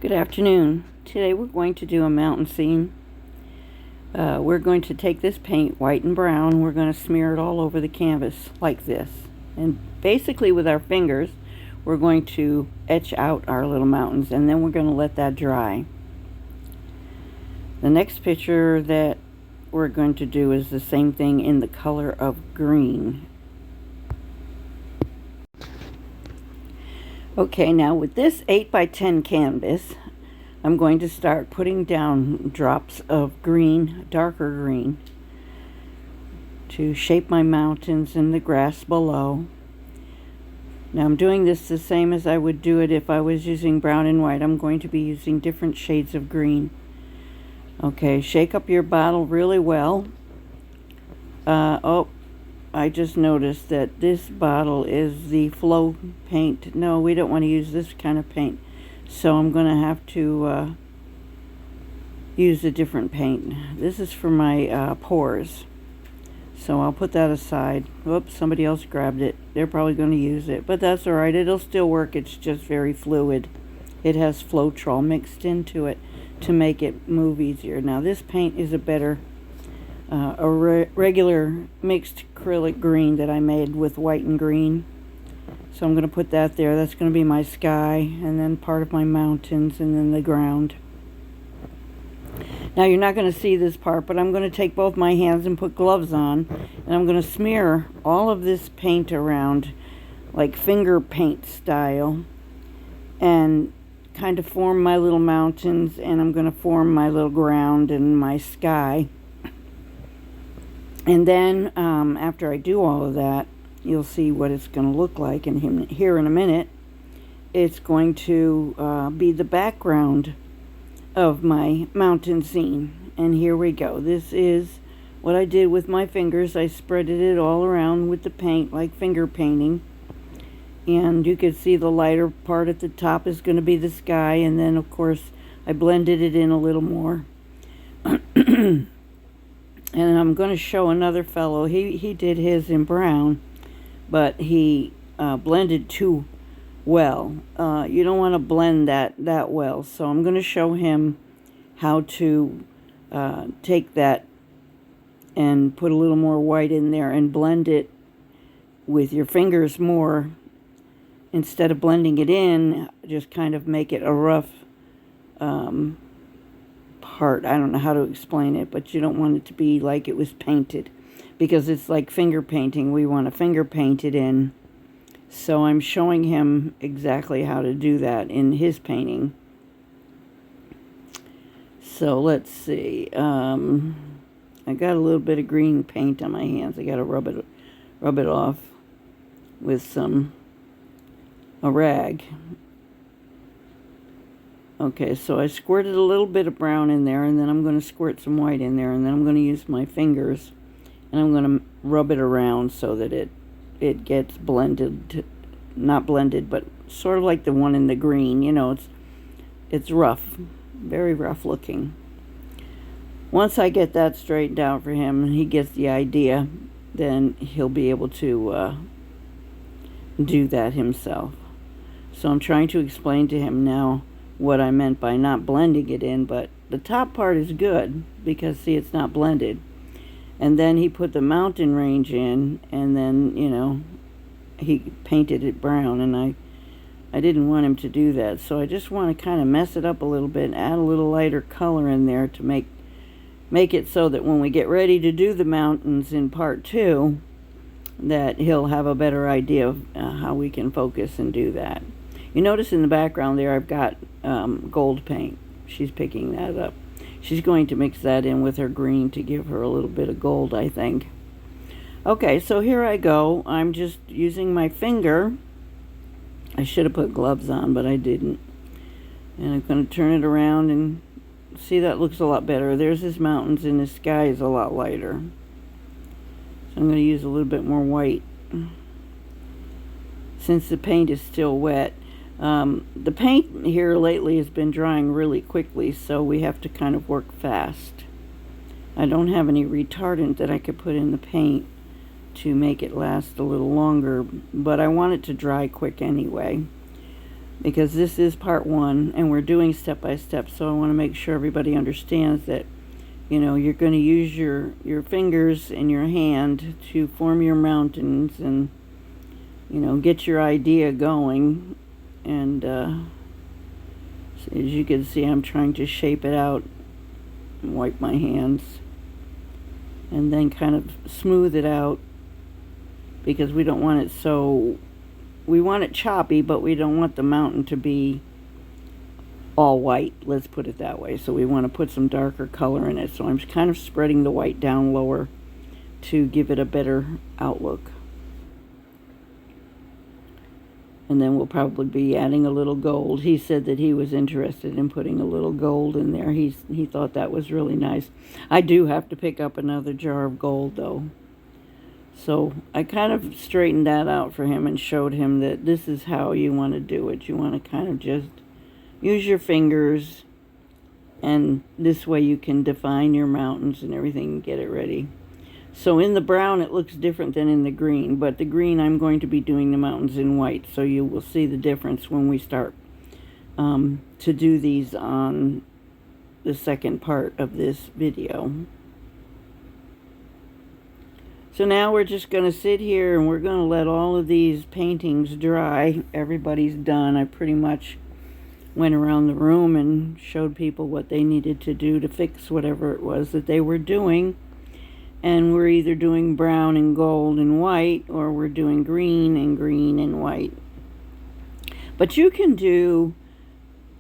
Good afternoon. Today we're going to do a mountain scene. We're going to take this paint, white and brown, we're going to smear it all over the canvas like this. And basically with our fingers, we're going to etch out our little mountains and then we're going to let that dry. The next picture that we're going to do is the same thing in the color of green. Okay, now with this 8x10 canvas, I'm going to start putting down drops of green, darker green, to shape my mountains and the grass below. Now I'm doing this the same as I would do it if I was using brown and white. I'm going to be using different shades of green. Okay, shake up your bottle really well. I just noticed that this bottle is the flow paint. No, we don't want to use this kind of paint. So I'm going to have to use a different paint. This is for my pores. So I'll put that aside. Whoops, somebody else grabbed it. They're probably going to use it. But that's alright. It'll still work. It's just very fluid. It has Floetrol mixed into it to make it move easier. Now this paint is a better regular mixed acrylic green that I made with white and green. So I'm going to put that there. That's going to be my sky, and then part of my mountains, and then the ground. Now you're not going to see this part, but I'm going to take both my hands and put gloves on, and I'm going to smear all of this paint around like finger paint style and kind of form my little mountains, and I'm going to form my little ground and my sky. And then after I do all of that, you'll see what it's going to look like here in a minute. It's going to be the background of my mountain scene. And here we go. This is what I did with my fingers. I spreaded it all around with the paint, like finger painting. And you can see the lighter part at the top is going to be the sky. And then, of course, I blended it in a little more. And I'm going to show another fellow. He did his in brown, but he blended too well. You don't want to blend that well. So I'm going to show him how to take that and put a little more white in there and blend it with your fingers more. Instead of blending it in, just kind of make it a rough part. I don't know how to explain it, but you don't want it to be like it was painted, because it's like finger painting. We want to finger paint it in. So I'm showing him exactly how to do that in his painting. So let's see. I got a little bit of green paint on my hands. I got to rub it off with a rag. Okay, so I squirted a little bit of brown in there, and then I'm going to squirt some white in there, and then I'm going to use my fingers, and I'm going to rub it around so that it gets blended, not blended, but sort of like the one in the green. You know, it's rough, very rough looking. Once I get that straightened out for him and he gets the idea, then he'll be able to do that himself. So I'm trying to explain to him now what I meant by not blending it in, but the top part is good because, see, it's not blended. And then he put the mountain range in, and then, you know, he painted it brown, and I didn't want him to do that. So I just want to kind of mess it up a little bit, add a little lighter color in there to make it so that when we get ready to do the mountains in part 2, that he'll have a better idea of how we can focus and do that. You notice in the background there I've got gold paint. She's picking that up. She's going to mix that in with her green to give her a little bit of gold, I think. Okay, so here I go. I'm just using my finger. I should have put gloves on, but I didn't. And I'm going to turn it around and see, that looks a lot better. There's his mountains and his sky is a lot lighter. So I'm going to use a little bit more white since the paint is still wet. The paint here lately has been drying really quickly, so we have to kind of work fast. I don't have any retardant that I could put in the paint to make it last a little longer, but I want it to dry quick anyway. because this is part one and we're doing step by step. So I want to make sure everybody understands that, you know, you're going to use your fingers and your hand to form your mountains and, you know, get your idea going. And as you can see, I'm trying to shape it out and wipe my hands and then kind of smooth it out, because we don't want it so, we want it choppy, but we don't want the mountain to be all white, let's put it that way. So we want to put some darker color in it. So I'm kind of spreading the white down lower to give it a better outlook. And then we'll probably be adding a little gold. He said that he was interested in putting a little gold in there. He thought that was really nice. I do have to pick up another jar of gold though. So I kind of straightened that out for him and showed him that this is how you want to do it. You want to kind of just use your fingers, and this way you can define your mountains and everything and get it ready. So in the brown it looks different than in the green, but the green I'm going to be doing the mountains in white, so you will see the difference when we start to do these on the second part of this video. So now we're just going to sit here and we're going to let all of these paintings dry. Everybody's done. I pretty much went around the room and showed people what they needed to do to fix whatever it was that they were doing. And we're either doing brown and gold and white, or we're doing green and white. But you can do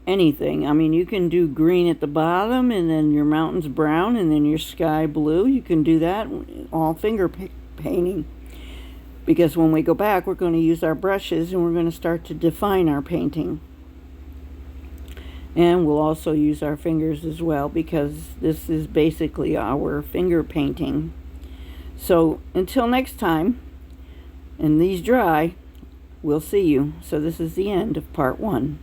anything. I mean, you can do green at the bottom and then your mountains brown and then your sky blue. You can do that all finger painting, because when we go back we're going to use our brushes and we're going to start to define our painting. And we'll also use our fingers as well, because this is basically our finger painting. So until next time, and these dry, we'll see you. So this is the end of part 1.